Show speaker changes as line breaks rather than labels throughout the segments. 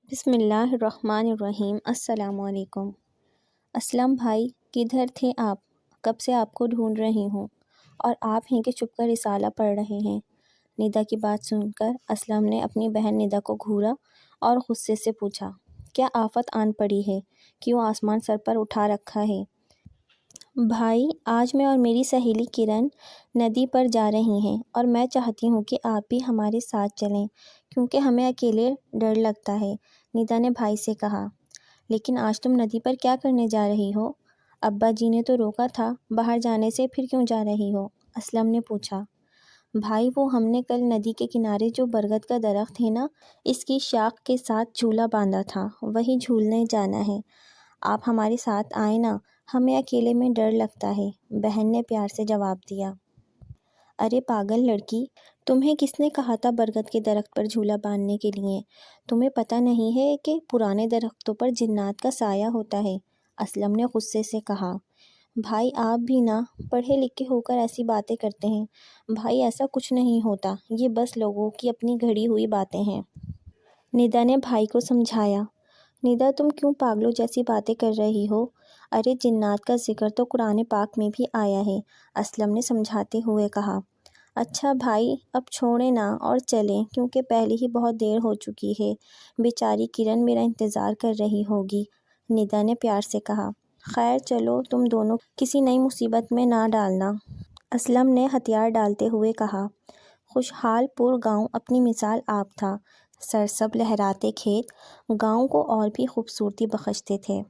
بسم اللہ الرحمن الرحیم۔ السلام علیکم۔ اسلم بھائی، کدھر تھے آپ؟ کب سے آپ کو ڈھونڈ رہی ہوں، اور آپ ہیں کہ چھپ کر رسالہ پڑھ رہے ہیں۔ ندا کی بات سن کر اسلم نے اپنی بہن ندا کو گھورا اور غصے سے پوچھا، کیا آفت آن پڑی ہے؟ کیوں آسمان سر پر اٹھا رکھا ہے؟ بھائی، آج میں اور میری سہیلی کرن ندی پر جا رہی ہیں، اور میں چاہتی ہوں کہ آپ بھی ہمارے ساتھ چلیں کیونکہ ہمیں اکیلے ڈر لگتا ہے، ندا نے بھائی سے کہا۔ لیکن آج تم ندی پر کیا کرنے جا رہی ہو؟ ابا جی نے تو روکا تھا، باہر جانے سے پھر کیوں جا رہی ہو؟ اسلم نے پوچھا۔ بھائی، وہ ہم نے کل ندی کے کنارے جو برگد کا درخت ہے نا، اس کی شاخ کے ساتھ جھولا باندھا تھا، وہی جھولنے جانا ہے۔ آپ ہمارے ساتھ آئیں نا، ہمیں اکیلے میں ڈر لگتا ہے، بہن نے پیار سے جواب دیا۔ ارے پاگل لڑکی، تمہیں کس نے کہا تھا برگد کے درخت پر جھولا باندھنے کے لیے؟ تمہیں پتہ نہیں ہے کہ پرانے درختوں پر جنات کا سایہ ہوتا ہے، اسلم نے غصے سے کہا۔ بھائی، آپ بھی نہ پڑھے لکھے ہو کر ایسی باتیں کرتے ہیں۔ بھائی، ایسا کچھ نہیں ہوتا، یہ بس لوگوں کی اپنی گھڑی ہوئی باتیں ہیں، ندا نے بھائی کو سمجھایا۔ ندا، تم کیوں پاگلوں جیسی باتیں کر رہی ہو؟ ارے جنات کا ذکر تو قرآن پاک میں بھی آیا ہے، اسلم نے سمجھاتے ہوئے کہا۔ اچھا بھائی، اب چھوڑیں نا اور چلیں، کیونکہ پہلے ہی بہت دیر ہو چکی ہے، بیچاری کرن میرا انتظار کر رہی ہوگی، ندا نے پیار سے کہا۔ خیر چلو، تم دونوں کسی نئی مصیبت میں نہ ڈالنا، اسلم نے ہتھیار ڈالتے ہوئے کہا۔ خوشحال پور گاؤں اپنی مثال آپ تھا، سرسبز لہراتے کھیت گاؤں کو اور بھی خوبصورتی بخشتے تھے۔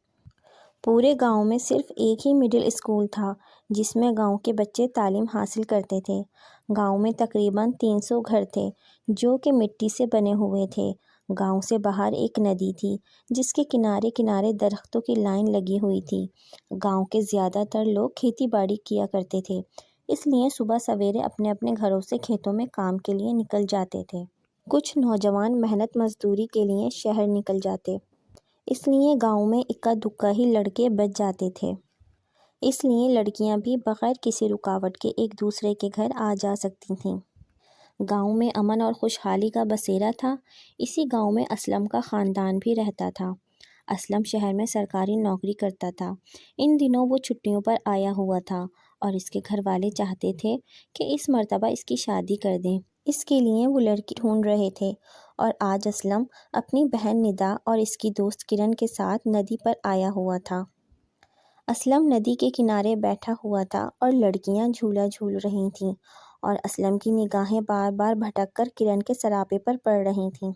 پورے گاؤں میں صرف ایک ہی مڈل اسکول تھا جس میں گاؤں کے بچے تعلیم حاصل کرتے تھے۔ گاؤں میں تقریباً 300 گھر تھے جو کہ مٹی سے بنے ہوئے تھے۔ گاؤں سے باہر ایک ندی تھی جس کے کنارے کنارے درختوں کی لائن لگی ہوئی تھی۔ گاؤں کے زیادہ تر لوگ کھیتی باڑی کیا کرتے تھے، اس لیے صبح سویرے اپنے اپنے گھروں سے کھیتوں میں کام کے لیے نکل جاتے تھے۔ کچھ نوجوان محنت مزدوری کے لیے شہر نکل جاتے، اس لیے گاؤں میں اکا دکا ہی لڑکے بچ جاتے تھے، اس لیے لڑکیاں بھی بغیر کسی رکاوٹ کے ایک دوسرے کے گھر آ جا سکتی تھیں۔ گاؤں میں امن اور خوشحالی کا بسیرا تھا۔ اسی گاؤں میں اسلم کا خاندان بھی رہتا تھا۔ اسلم شہر میں سرکاری نوکری کرتا تھا۔ ان دنوں وہ چھٹیوں پر آیا ہوا تھا اور اس کے گھر والے چاہتے تھے کہ اس مرتبہ اس کی شادی کر دیں، اس کے لیے وہ لڑکی ڈھونڈ رہے تھے، اور آج اسلم اپنی بہن ندا اور اس کی دوست کرن کے ساتھ ندی پر آیا ہوا تھا۔ اسلم ندی کے کنارے بیٹھا ہوا تھا اور لڑکیاں جھولا جھول رہی تھیں، اور اسلم کی نگاہیں بار بار بھٹک کر کرن کے سراپے پر پڑ رہی تھیں۔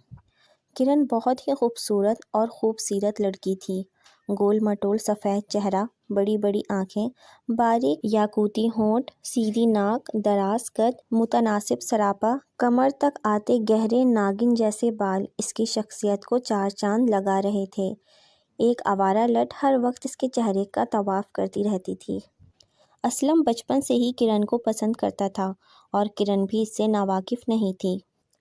کرن بہت ہی خوبصورت اور خوب سیرت لڑکی تھی۔ گول مٹول سفید چہرہ، بڑی بڑی آنکھیں، باریک یاقوتی ہونٹ، سیدھی ناک، دراز قد، متناسب سراپا، کمر تک آتے گہرے ناگن جیسے بال اس کی شخصیت کو چار چاند لگا رہے تھے۔ ایک آوارہ لٹ ہر وقت اس کے چہرے کا طواف کرتی رہتی تھی۔ اسلم بچپن سے ہی کرن کو پسند کرتا تھا اور کرن بھی اس سے ناواقف نہیں تھی،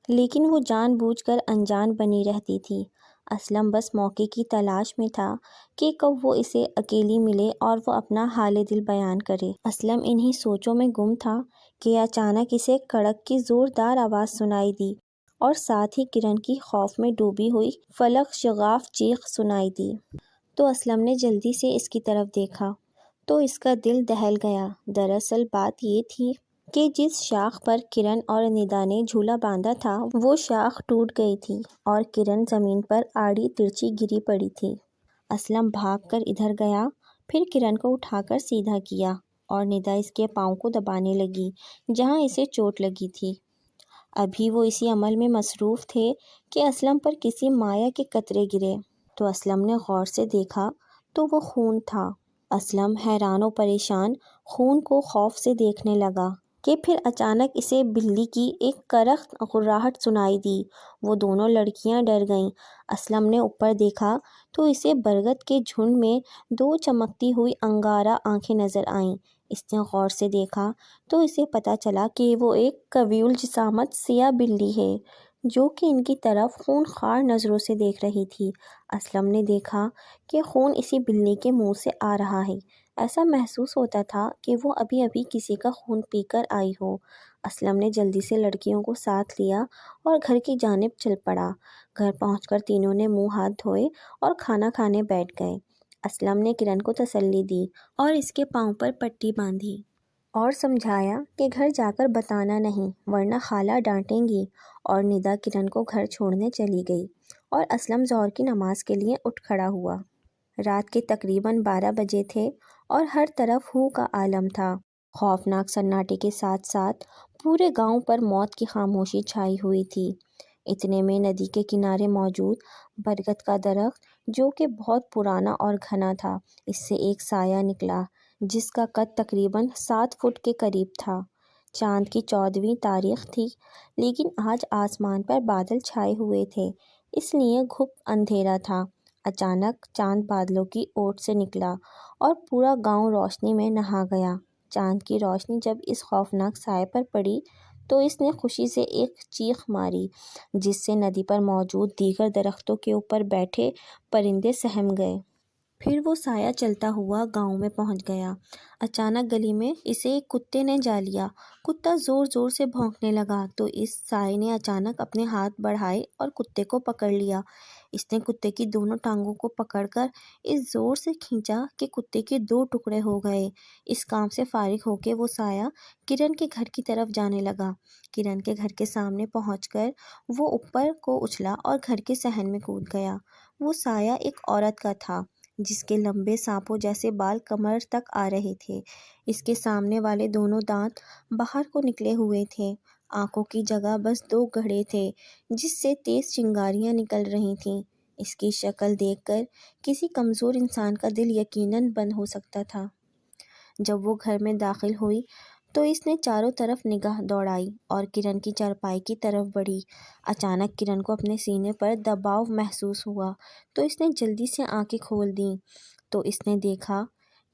لیکن وہ جان بوجھ کر انجان بنی رہتی تھی۔ اسلم بس موقع کی تلاش میں تھا کہ کب وہ اسے اکیلی ملے اور وہ اپنا حال دل بیان کرے۔ اسلم انہی سوچوں میں گم تھا کہ اچانک اسے کڑک کی زوردار آواز سنائی دی، اور ساتھ ہی کرن کی خوف میں ڈوبی ہوئی فلک شغاف چیخ سنائی دی۔ تو اسلم نے جلدی سے اس کی طرف دیکھا تو اس کا دل دہل گیا۔ دراصل بات یہ تھی کہ جس شاخ پر کرن اور ندا نے جھولا باندھا تھا وہ شاخ ٹوٹ گئی تھی اور کرن زمین پر آڑی ترچھی گری پڑی تھی۔ اسلم بھاگ کر ادھر گیا، پھر کرن کو اٹھا کر سیدھا کیا، اور ندا اس کے پاؤں کو دبانے لگی جہاں اسے چوٹ لگی تھی۔ ابھی وہ اسی عمل میں مصروف تھے کہ اسلم پر کسی مائع کے قطرے گرے، تو اسلم نے غور سے دیکھا تو وہ خون تھا۔ اسلم حیران و پریشان خون کو خوف سے دیکھنے لگا کہ پھر اچانک اسے بلی کی ایک کرخت غراہٹ سنائی دی۔ وہ دونوں لڑکیاں ڈر گئیں۔ اسلم نے اوپر دیکھا تو اسے برگد کے جھنڈ میں دو چمکتی ہوئی انگارہ آنکھیں نظر آئیں۔ اس نے غور سے دیکھا تو اسے پتہ چلا کہ وہ ایک قوی الجسامت سیاہ بلی ہے جو کہ ان کی طرف خون خوار نظروں سے دیکھ رہی تھی۔ اسلم نے دیکھا کہ خون اسی بلی کے منہ سے آ رہا ہے۔ ایسا محسوس ہوتا تھا کہ وہ ابھی ابھی کسی کا خون پی کر آئی ہو۔ اسلم نے جلدی سے لڑکیوں کو ساتھ لیا اور گھر کی جانب چل پڑا۔ گھر پہنچ کر تینوں نے منہ ہاتھ دھوئے اور کھانا کھانے بیٹھ گئے۔ اسلم نے کرن کو تسلی دی اور اس کے پاؤں پر پٹی باندھی اور سمجھایا کہ گھر جا کر بتانا نہیں ورنہ خالہ ڈانٹیں گی، اور ندا کرن کو گھر چھوڑنے چلی گئی اور اسلم ظہر کی نماز کے لیے اٹھ کھڑا ہوا۔ رات کے تقریباً 12 بجے تھے اور ہر طرف ہو کا عالم تھا۔ خوفناک سناٹے کے ساتھ ساتھ پورے گاؤں پر موت کی خاموشی چھائی ہوئی تھی۔ اتنے میں ندی کے کنارے موجود برگد کا درخت، جو کہ بہت پرانا اور گھنا تھا، اس سے ایک سایہ نکلا جس کا قد تقریباً 7 فٹ کے قریب تھا۔ چاند کی 14ویں تاریخ تھی، لیکن آج آسمان پر بادل چھائے ہوئے تھے، اس لیے گھپ اندھیرا تھا۔ اچانک چاند بادلوں کی اوٹ سے نکلا اور پورا گاؤں روشنی میں نہا گیا۔ چاند کی روشنی جب اس خوفناک سائے پر پڑی تو اس نے خوشی سے ایک چیخ ماری، جس سے ندی پر موجود دیگر درختوں کے اوپر بیٹھے پرندے سہم گئے۔ پھر وہ سایہ چلتا ہوا گاؤں میں پہنچ گیا۔ اچانک گلی میں اسے ایک کتے نے جا لیا۔ کتا زور زور سے بھونکنے لگا تو اس سائے نے اچانک اپنے ہاتھ بڑھائے اور کتے کو پکڑ لیا۔ اس نے کتے کی دونوں ٹانگوں کو پکڑ کر اس زور سے کھینچا کہ کتے کے 2 ٹکڑے ہو گئے۔ اس کام سے فارغ ہو کے وہ سایہ کرن کے گھر کی طرف جانے لگا۔ کرن کے گھر کے سامنے پہنچ کر وہ اوپر کو اچھلا اور گھر کے صحن میں کود گیا۔ وہ سایہ ایک عورت کا تھا جس کے لمبے سانپوں جیسے بال کمر تک آ رہے تھے۔ اس کے سامنے والے دونوں دانت باہر کو نکلے ہوئے تھے۔ آنکھوں کی جگہ بس 2 گڑھے تھے جس سے تیز چنگاریاں نکل رہی تھیں۔ اس کی شکل دیکھ کر کسی کمزور انسان کا دل یقیناً بند ہو سکتا تھا۔ جب وہ گھر میں داخل ہوئی تو اس نے چاروں طرف نگاہ دوڑائی اور کرن کی چارپائی کی طرف بڑھی۔ اچانک کرن کو اپنے سینے پر دباؤ محسوس ہوا تو اس نے جلدی سے آنکھیں کھول دیں تو اس نے دیکھا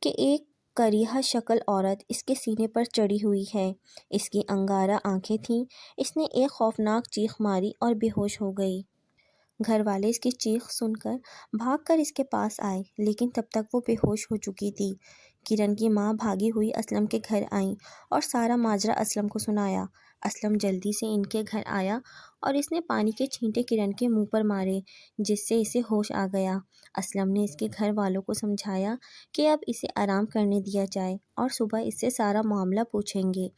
کہ ایک کریحہ شکل عورت اس کے سینے پر چڑھی ہوئی ہے۔ اس کی انگارہ آنکھیں تھیں۔ اس نے ایک خوفناک چیخ ماری اور بے ہوش ہو گئی۔ گھر والے اس کی چیخ سن کر بھاگ کر اس کے پاس آئے، لیکن تب تک وہ بے ہوش ہو چکی تھی۔ کرن کی ماں بھاگی ہوئی اسلم کے گھر آئیں اور سارا ماجرا اسلم کو سنایا۔ اسلم جلدی سے ان کے گھر آیا اور اس نے پانی کے چھینٹے کرن کے منہ پر مارے، جس سے اسے ہوش آ گیا۔ اسلم نے اس کے گھر والوں کو سمجھایا کہ اب اسے آرام کرنے دیا جائے اور صبح اس سے سارا معاملہ پوچھیں گے۔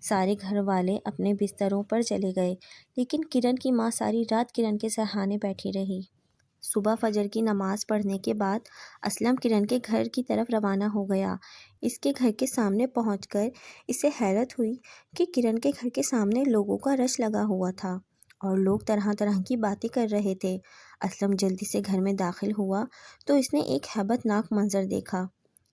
سارے گھر والے اپنے بستروں پر چلے گئے، لیکن کرن کی ماں ساری رات کرن کے سرہانے بیٹھی رہی۔ صبح فجر کی نماز پڑھنے کے بعد اسلم کرن کے گھر کی طرف روانہ ہو گیا۔ اس کے گھر کے سامنے پہنچ کر اسے حیرت ہوئی کہ کرن کے گھر کے سامنے لوگوں کا رش لگا ہوا تھا اور لوگ طرح طرح کی باتیں کر رہے تھے۔ اسلم جلدی سے گھر میں داخل ہوا تو اس نے ایک ہیبت ناک منظر دیکھا۔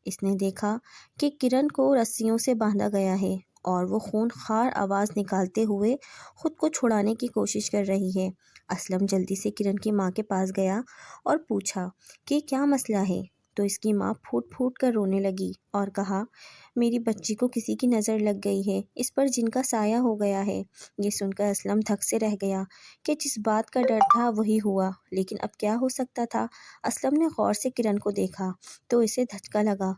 اس نے دیکھا کہ کرن کو رسیوں سے باندھا گیا ہے اور وہ خون خوار آواز نکالتے ہوئے خود کو چھڑانے کی کوشش کر رہی ہے۔ اسلم جلدی سے کرن کی ماں کے پاس گیا اور پوچھا کہ کیا مسئلہ ہے، تو اس کی ماں پھوٹ پھوٹ کر رونے لگی اور کہا، میری بچی کو کسی کی نظر لگ گئی ہے، اس پر جن کا سایہ ہو گیا ہے۔ یہ سن کر اسلم دھک سے رہ گیا کہ جس بات کا ڈر تھا وہی ہوا، لیکن اب کیا ہو سکتا تھا۔ اسلم نے غور سے کرن کو دیکھا تو اسے دھچکا لگا۔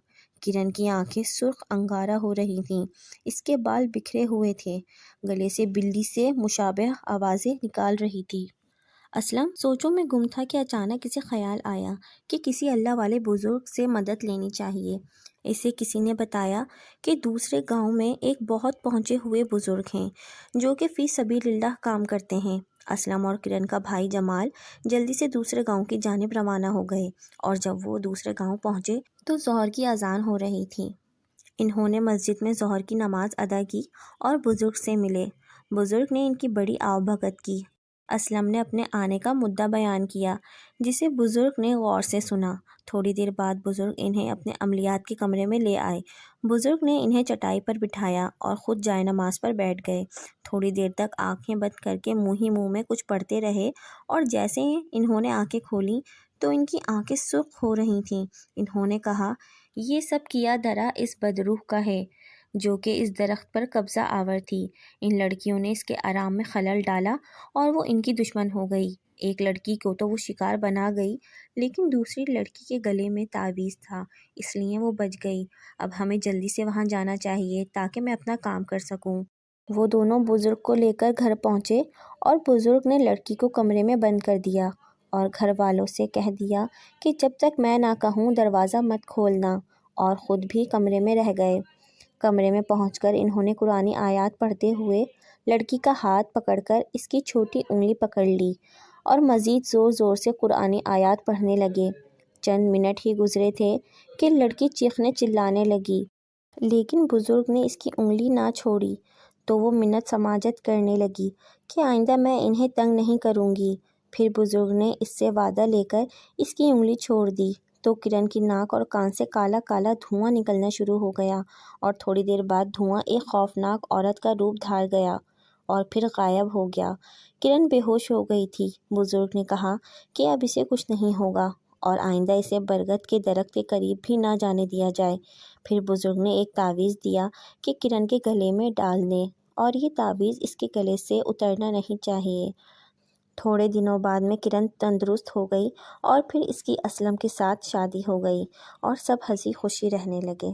کرن کی آنکھیں سرخ انگارہ ہو رہی تھیں، اس کے بال بکھرے ہوئے تھے، گلے سے بلی سے مشابہ آوازیں نکال رہی تھی۔ اسلم سوچوں میں گم تھا کہ اچانک اسے خیال آیا کہ کسی اللہ والے بزرگ سے مدد لینی چاہیے۔ اسے کسی نے بتایا کہ دوسرے گاؤں میں ایک بہت پہنچے ہوئے بزرگ ہیں جو کہ فی سبیل اللہ کام کرتے ہیں۔ اسلم اور کرن کا بھائی جمال جلدی سے دوسرے گاؤں کی جانب روانہ ہو گئے، اور جب وہ دوسرے گاؤں پہنچے تو ظہر کی اذان ہو رہی تھی۔ انہوں نے مسجد میں ظہر کی نماز ادا کی اور بزرگ سے ملے۔ بزرگ نے ان کی بڑی آؤ بھگت کی۔ اسلم نے اپنے آنے کا مدعا بیان کیا، جسے بزرگ نے غور سے سنا۔ تھوڑی دیر بعد بزرگ انہیں اپنے عملیات کے کمرے میں لے آئے۔ بزرگ نے انہیں چٹائی پر بٹھایا اور خود جائے نماز پر بیٹھ گئے۔ تھوڑی دیر تک آنکھیں بند کر کے منہ ہی منہ میں کچھ پڑھتے رہے، اور جیسے انہوں نے آنکھیں کھولیں تو ان کی آنکھیں سرخ ہو رہی تھیں۔ انہوں نے کہا، یہ سب کیا دھرا اس بدروح کا ہے۔ جو کہ اس درخت پر قبضہ آور تھی۔ ان لڑکیوں نے اس کے آرام میں خلل ڈالا اور وہ ان کی دشمن ہو گئی۔ ایک لڑکی کو تو وہ شکار بنا گئی، لیکن دوسری لڑکی کے گلے میں تعویذ تھا، اس لیے وہ بچ گئی۔ اب ہمیں جلدی سے وہاں جانا چاہیے تاکہ میں اپنا کام کر سکوں۔ وہ دونوں بزرگ کو لے کر گھر پہنچے اور بزرگ نے لڑکی کو کمرے میں بند کر دیا اور گھر والوں سے کہہ دیا کہ جب تک میں نہ کہوں دروازہ مت کھولنا، اور خود بھی کمرے میں رہ گئے۔ کمرے میں پہنچ کر انہوں نے قرآنی آیات پڑھتے ہوئے لڑکی کا ہاتھ پکڑ کر اس کی چھوٹی انگلی پکڑ لی اور مزید زور زور سے قرآنی آیات پڑھنے لگے۔ چند منٹ ہی گزرے تھے کہ لڑکی چیخنے چلانے لگی، لیکن بزرگ نے اس کی انگلی نہ چھوڑی تو وہ منت سماجت کرنے لگی کہ آئندہ میں انہیں تنگ نہیں کروں گی۔ پھر بزرگ نے اس سے وعدہ لے کر اس کی انگلی چھوڑ دی تو کرن کی ناک اور کان سے کالا کالا دھواں نکلنا شروع ہو گیا، اور تھوڑی دیر بعد دھواں ایک خوفناک عورت کا روپ دھار گیا اور پھر غائب ہو گیا۔ کرن بے ہوش ہو گئی تھی۔ بزرگ نے کہا کہ اب اسے کچھ نہیں ہوگا اور آئندہ اسے برگد کے درخت کے قریب بھی نہ جانے دیا جائے۔ پھر بزرگ نے ایک تعویذ دیا کہ کرن کے گلے میں ڈال دیں، اور یہ تعویذ اس کے گلے سے اترنا نہیں چاہیے۔ تھوڑے دنوں بعد میں کرن تندرست ہو گئی اور پھر اس کی اسلم کے ساتھ شادی ہو گئی اور سب ہنسی خوشی رہنے لگے۔